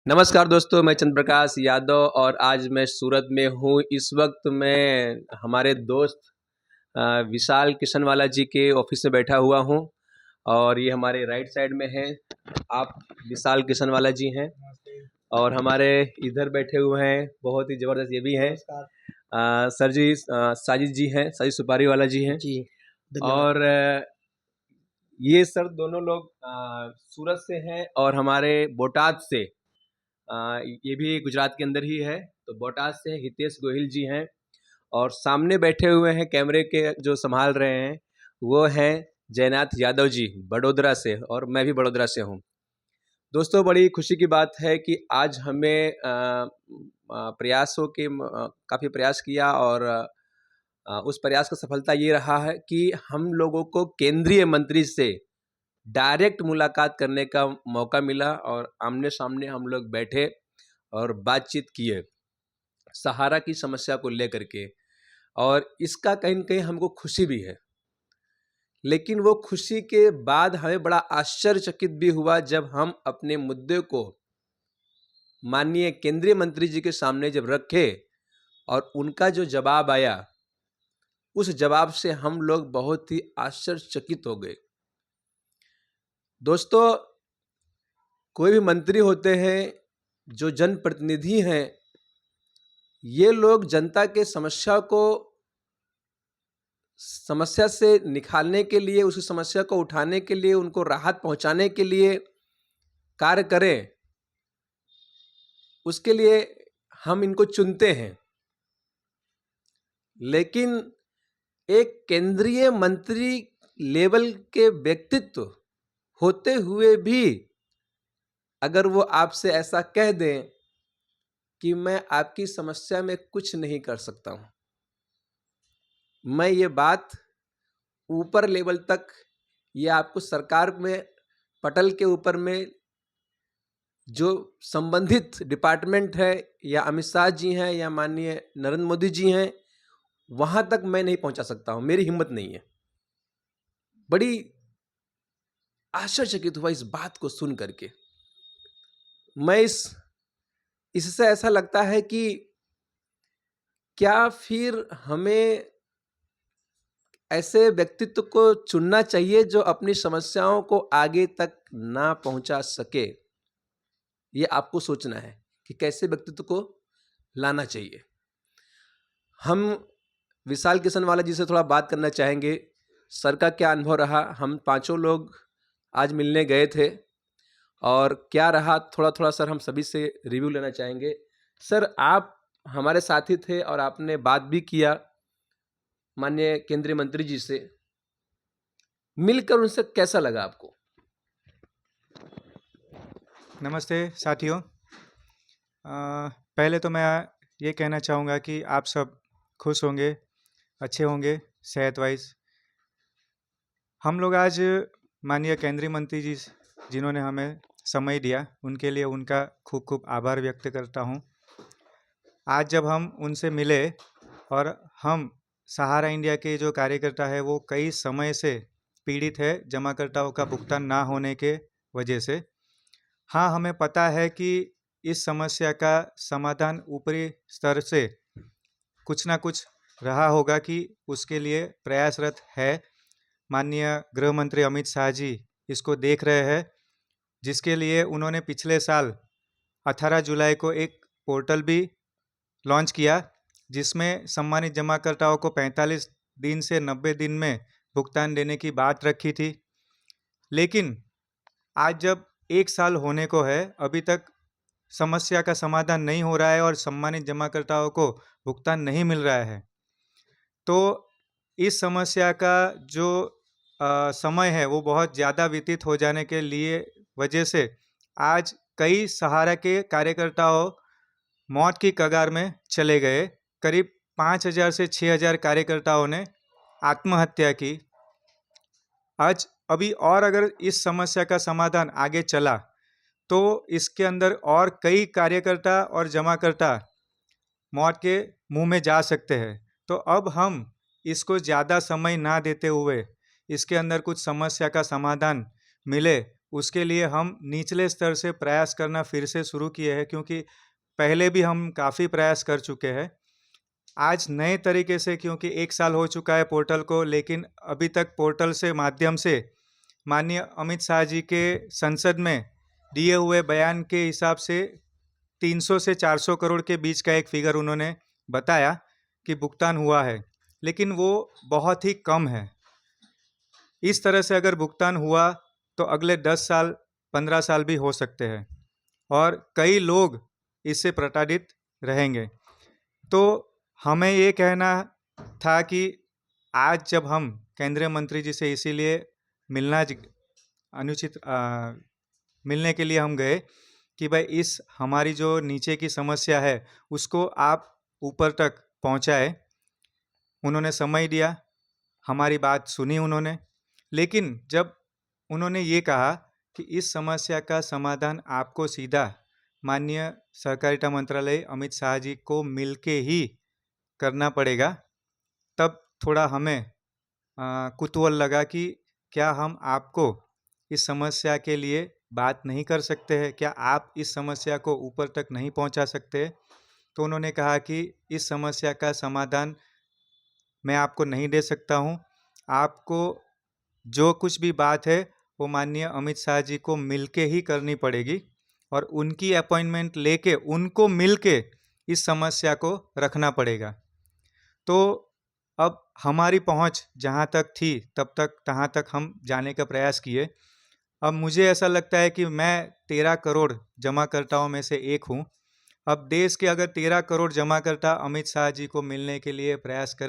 नमस्कार दोस्तों, मैं चंद्र प्रकाश यादव और आज मैं सूरत में हूँ। इस वक्त मैं हमारे दोस्त विशाल किशनवाला जी के ऑफिस में बैठा हुआ हूँ और ये हमारे राइट साइड में है। आप विशाल किशनवाला जी हैं और हमारे इधर बैठे हुए हैं बहुत ही ज़बरदस्त ये भी हैं सर जी, साजिद जी हैं, साजिद सुपारी वाला जी हैं जी। और ये सर दोनों लोग सूरत से हैं और हमारे बोटाद से ये भी गुजरात के अंदर ही है। तो बोटाद से हितेश गोहिल जी हैं और सामने बैठे हुए हैं कैमरे के जो संभाल रहे हैं वो हैं जयनाथ यादव जी बड़ोदरा से और मैं भी बड़ोदरा से हूँ। दोस्तों, बड़ी खुशी की बात है कि आज हमें प्रयासों के काफ़ी प्रयास किया और उस प्रयास का सफलता ये रहा है कि हम लोगों को केंद्रीय मंत्री से डायरेक्ट मुलाकात करने का मौका मिला और आमने सामने हम लोग बैठे और बातचीत किए सहारा की समस्या को लेकर के। और इसका कहीं न कहीं हमको खुशी भी है, लेकिन वो खुशी के बाद हमें बड़ा आश्चर्यचकित भी हुआ जब हम अपने मुद्दे को माननीय केंद्रीय मंत्री जी के सामने जब रखे और उनका जो जवाब आया, उस जवाब से हम लोग बहुत ही आश्चर्यचकित हो गए। दोस्तों, कोई भी मंत्री होते हैं, जो जनप्रतिनिधि हैं, ये लोग जनता के समस्या से निकालने के लिए, उस समस्या को उठाने के लिए, उनको राहत पहुंचाने के लिए कार्य करें, उसके लिए हम इनको चुनते हैं। लेकिन एक केंद्रीय मंत्री लेवल के व्यक्तित्व होते हुए भी अगर वो आपसे ऐसा कह दें कि मैं आपकी समस्या में कुछ नहीं कर सकता हूं, मैं ये बात ऊपर लेवल तक या आपको सरकार में पटल के ऊपर में जो संबंधित डिपार्टमेंट है या अमित शाह जी हैं या माननीय नरेंद्र मोदी जी हैं, वहां तक मैं नहीं पहुंचा सकता हूं, मेरी हिम्मत नहीं है। बड़ी आश्चर्यचकित हुआ इस बात को सुन करके। मैं इससे ऐसा लगता है कि क्या फिर हमें ऐसे व्यक्तित्व को चुनना चाहिए जो अपनी समस्याओं को आगे तक ना पहुंचा सके। ये आपको सोचना है कि कैसे व्यक्तित्व को लाना चाहिए। हम विशाल किशनवाला जी से थोड़ा बात करना चाहेंगे। सर का क्या अनुभव रहा? हम पांचों लोग आज मिलने गए थे और क्या रहा थोड़ा थोड़ा सर हम सभी से रिव्यू लेना चाहेंगे। सर, आप हमारे साथी थे और आपने बात भी किया माननीय केंद्रीय मंत्री जी से, मिलकर उनसे कैसा लगा आपको? नमस्ते साथियों। पहले तो मैं ये कहना चाहूँगा कि आप सब खुश होंगे, अच्छे होंगे सेहत वाइज। हम लोग आज माननीय केंद्रीय मंत्री जी जिन्होंने हमें समय दिया, उनके लिए उनका खूब खूब आभार व्यक्त करता हूँ। आज जब हम उनसे मिले और हम सहारा इंडिया के जो कार्यकर्ता है वो कई समय से पीड़ित है जमाकर्ताओं का भुगतान ना होने के वजह से। हाँ, हमें पता है कि इस समस्या का समाधान ऊपरी स्तर से कुछ ना कुछ रहा होगा कि उसके लिए प्रयासरत है। माननीय गृह मंत्री अमित शाह जी इसको देख रहे हैं, जिसके लिए उन्होंने पिछले साल 18 जुलाई को एक पोर्टल भी लॉन्च किया, जिसमें सम्मानित जमाकर्ताओं को 45 दिन से 90 दिन में भुगतान देने की बात रखी थी। लेकिन आज जब 1 साल होने को है, अभी तक समस्या का समाधान नहीं हो रहा है और सम्मानित जमाकर्ताओं को भुगतान नहीं मिल रहा है। तो इस समस्या का जो समय है वो बहुत ज़्यादा व्यतीत हो जाने के लिए वजह से आज कई सहारा के कार्यकर्ताओं मौत की कगार में चले गए। करीब 5,000 से 6,000 कार्यकर्ताओं ने आत्महत्या की। आज अभी और अगर इस समस्या का समाधान आगे चला तो इसके अंदर और कई कार्यकर्ता और जमाकर्ता मौत के मुंह में जा सकते हैं। तो अब हम इसको ज़्यादा समय ना देते हुए इसके अंदर कुछ समस्या का समाधान मिले उसके लिए हम निचले स्तर से प्रयास करना फिर से शुरू किए हैं, क्योंकि पहले भी हम काफ़ी प्रयास कर चुके हैं। आज नए तरीके से, क्योंकि 1 साल हो चुका है पोर्टल को, लेकिन अभी तक पोर्टल से माध्यम से माननीय अमित शाह जी के संसद में दिए हुए बयान के हिसाब से 300 से 400 करोड़ के बीच का एक फिगर उन्होंने बताया कि भुगतान हुआ है, लेकिन वो बहुत ही कम है। इस तरह से अगर भुगतान हुआ तो अगले 10 साल 15 साल भी हो सकते हैं और कई लोग इससे प्रताड़ित रहेंगे। तो हमें ये कहना था कि आज जब हम केंद्रीय मंत्री जी से इसीलिए मिलने के लिए हम गए कि भाई इस हमारी जो नीचे की समस्या है उसको आप ऊपर तक पहुंचाए। उन्होंने समय दिया, हमारी बात सुनी उन्होंने, लेकिन जब उन्होंने ये कहा कि इस समस्या का समाधान आपको सीधा माननीय सहकारिता मंत्रालय अमित शाह जी को मिलके ही करना पड़ेगा, तब थोड़ा हमें कुतूहल लगा कि क्या हम आपको इस समस्या के लिए बात नहीं कर सकते हैं, क्या आप इस समस्या को ऊपर तक नहीं पहुंचा सकते। तो उन्होंने कहा कि इस समस्या का समाधान मैं आपको नहीं दे सकता हूं, आपको जो कुछ भी बात है वो माननीय अमित शाह जी को मिलके ही करनी पड़ेगी और उनकी अपॉइंटमेंट लेके उनको मिलके इस समस्या को रखना पड़ेगा। तो अब हमारी पहुंच जहां तक थी तब तक तहां तक हम जाने का प्रयास किए। अब मुझे ऐसा लगता है कि मैं 13 करोड़ जमाकर्ताओं में से एक हूं। अब देश के अगर 13 करोड़ जमाकर्ता अमित शाह जी को मिलने के लिए प्रयास करें